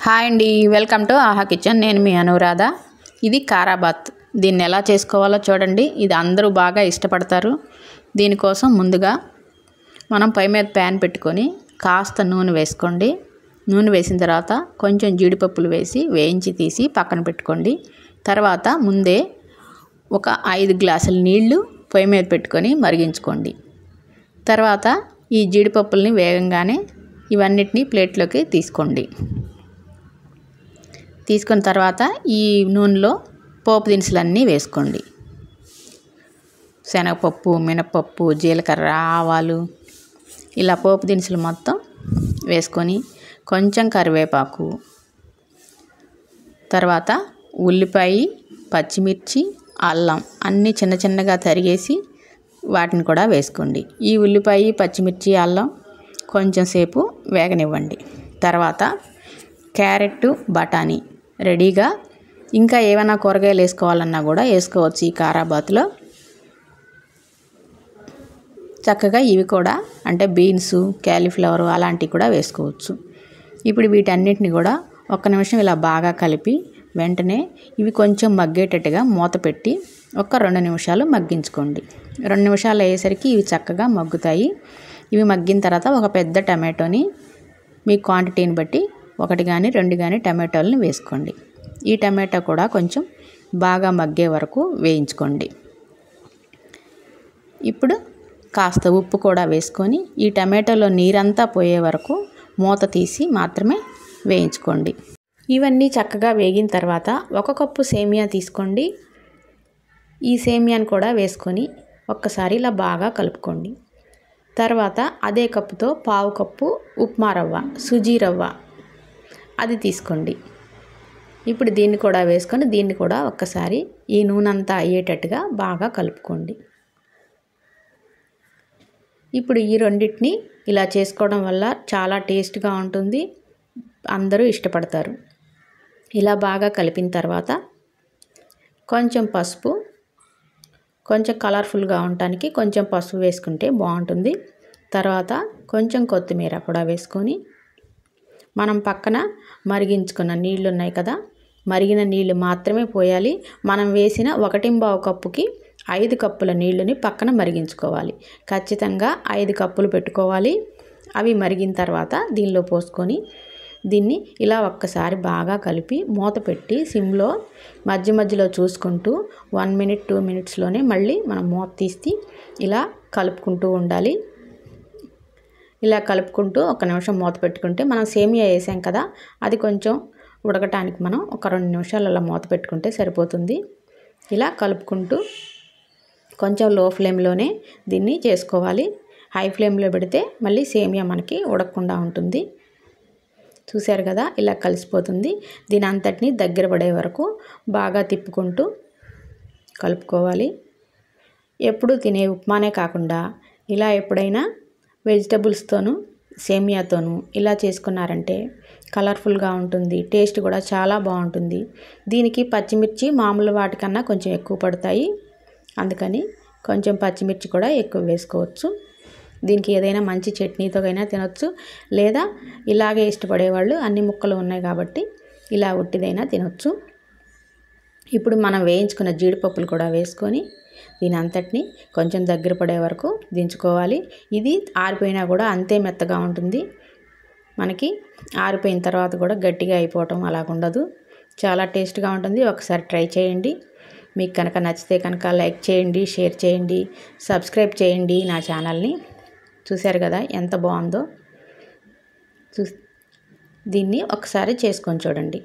Hi అండి, welcome to ఆహా kitchen. నేను మీ అనురాధ. ఇది కారాబాత్. దీన్ని ఎలా చేసుకోవాలో చూడండి. ఇది అందరూ బాగా ఇష్టపడతారు. దీనికోసం ముందుగా మనం పై మీద ప్యాన్ పెట్టుకొని కాస్త నూనె వేసుకోండి. నూనె వేసిన తర్వాత కొంచెం జీడిపప్పులు వేసి వేయించి తీసి పక్కన పెట్టుకోండి. తర్వాత ముందే ఒక 5 గ్లాసుల నీళ్లు పొయ్యి మీద పెట్టుకొని మరిగించుకోండి. తర్వాత ఈ జీడిపప్పుల్ని వేగంగానే ఇవన్నిటిని ప్లేట్లోకి తీసుకోండి. తీసుకున్న తర్వాత ఈ నూనెలో పోపు దినుసులన్నీ వేసుకోండి. శనగపప్పు, మినపప్పు, జీలకర్ర, ఆవాలు, ఇలా పోపు దినుసులు మొత్తం వేసుకొని కొంచెం కరివేపాకు, తర్వాత ఉల్లిపాయ, పచ్చిమిర్చి, అల్లం అన్నీ చిన్న చిన్నగా తరిగేసి వాటిని కూడా వేసుకోండి. ఈ ఉల్లిపాయ, పచ్చిమిర్చి, అల్లం కొంచెం సేపు వేగనివ్వండి. తర్వాత క్యారెట్, బఠానీ రెడీగా, ఇంకా ఏమైనా కూరగాయలు వేసుకోవాలన్నా కూడా వేసుకోవచ్చు. ఈ కారాబాత్లో చక్కగా ఇవి కూడా, అంటే బీన్స్, క్యాలీఫ్లవర్ అలాంటివి కూడా వేసుకోవచ్చు. ఇప్పుడు వీటన్నిటిని కూడా ఒక్క నిమిషం ఇలా బాగా కలిపి వెంటనే ఇవి కొంచెం మగ్గేటట్టుగా మూత పెట్టి ఒక 2 నిమిషాలు మగ్గించుకోండి. 2 నిమిషాలు అయ్యేసరికి ఇవి చక్కగా మగ్గుతాయి. ఇవి మగ్గిన తర్వాత ఒక పెద్ద టమాటోని మీ క్వాంటిటీని బట్టి 1 కానీ 2 కానీ టమాటోలని వేసుకోండి. ఈ టమాటో కూడా కొంచెం బాగా మగ్గే వరకు వేయించుకోండి. ఇప్పుడు కాస్త ఉప్పు కూడా వేసుకొని ఈ టమాటోలో నీరంతా పోయే వరకు మూత తీసి మాత్రమే వేయించుకోండి. ఇవన్నీ చక్కగా వేగిన తర్వాత 1 కప్పు సేమియా తీసుకోండి. ఈ సేమియాని కూడా వేసుకొని ఒక్కసారి ఇలా బాగా కలుపుకోండి. తర్వాత అదే కప్పుతో 1/2 కప్పు ఉప్మా రవ్వ, సుజీ రవ్వ అది తీసుకోండి. ఇప్పుడు దీన్ని కూడా వేసుకొని దీన్ని కూడా ఒక్కసారి ఈ నూనె అంతా అయ్యేటట్టుగా బాగా కలుపుకోండి. ఇప్పుడు ఈ రెండింటిని ఇలా చేసుకోవడం వల్ల చాలా టేస్ట్గా ఉంటుంది. అందరూ ఇష్టపడతారు. ఇలా బాగా కలిపిన తర్వాత కొంచెం పసుపు, కొంచెం కలర్ఫుల్గా ఉండటానికి కొంచెం పసుపు వేసుకుంటే బాగుంటుంది. తర్వాత కొంచెం కొత్తిమీర కూడా వేసుకొని మనం పక్కన మరిగించుకున్న నీళ్ళు ఉన్నాయి కదా, మరిగిన నీళ్ళు మాత్రమే పోయాలి. మనం వేసిన 1.25 కప్పుకి 5 కప్పుల నీళ్ళని పక్కన మరిగించుకోవాలి. ఖచ్చితంగా 5 కప్పులు పెట్టుకోవాలి. అవి మరిగిన తర్వాత దీనిలో పోసుకొని దీన్ని ఇలా ఒక్కసారి బాగా కలిపి మూత పెట్టి సిమ్లో మధ్య మధ్యలో చూసుకుంటూ 1 మినిట్ 2 మినిట్స్లోనే మళ్ళీ మనం మూత తీసి ఇలా కలుపుకుంటూ ఉండాలి. ఇలా కలుపుకుంటూ 1 నిమిషం మూత పెట్టుకుంటే మనం సేమియా వేసాం కదా, అది కొంచెం ఉడకటానికి మనం ఒక 2 నిమిషాలు అలా మూత పెట్టుకుంటే సరిపోతుంది. ఇలా కలుపుకుంటూ కొంచెం లో ఫ్లేమ్లోనే దీన్ని చేసుకోవాలి. హై ఫ్లేమ్లో పెడితే మళ్ళీ సేమియా మనకి ఉడకకుండా ఉంటుంది. చూశారు కదా, ఇలా కలిసిపోతుంది. దీని అంతటిని దగ్గర పడే వరకు బాగా తిప్పుకుంటూ కలుపుకోవాలి. ఎప్పుడు తినే ఉప్మానే కాకుండా ఇలా ఎప్పుడైనా వెజిటబుల్స్తోనూ సేమియాతోనూ ఇలా చేసుకున్నారంటే కలర్ఫుల్గా ఉంటుంది. టేస్ట్ కూడా చాలా బాగుంటుంది. దీనికి పచ్చిమిర్చి మామూలు వాటికన్నా కొంచెం ఎక్కువ పడతాయి. అందుకని కొంచెం పచ్చిమిర్చి కూడా ఎక్కువ వేసుకోవచ్చు. దీనికి ఏదైనా మంచి చట్నీతో అయినా తినొచ్చు, లేదా ఇలాగే ఇష్టపడేవాళ్ళు అన్ని ముక్కలు ఉన్నాయి కాబట్టి ఇలా ఉట్టిదైనా తినొచ్చు. ఇప్పుడు మనం వేయించుకున్న జీడిపప్పులు కూడా వేసుకొని దీని అంతటిని కొంచెం దగ్గర పడే వరకు దించుకోవాలి. ఇది ఆరిపోయినా కూడా అంతే మెత్తగా ఉంటుంది. మనకి ఆరిపోయిన తర్వాత కూడా గట్టిగా అయిపోవటం అలాగుండదు. చాలా టేస్ట్గా ఉంటుంది. ఒకసారి ట్రై చేయండి. మీకు కనుక నచ్చితే కనుక లైక్ చేయండి, షేర్ చేయండి, సబ్స్క్రైబ్ చేయండి నా ఛానల్ని. చూశారు కదా ఎంత బాగుందో. దీన్ని ఒకసారి చేసుకొని చూడండి.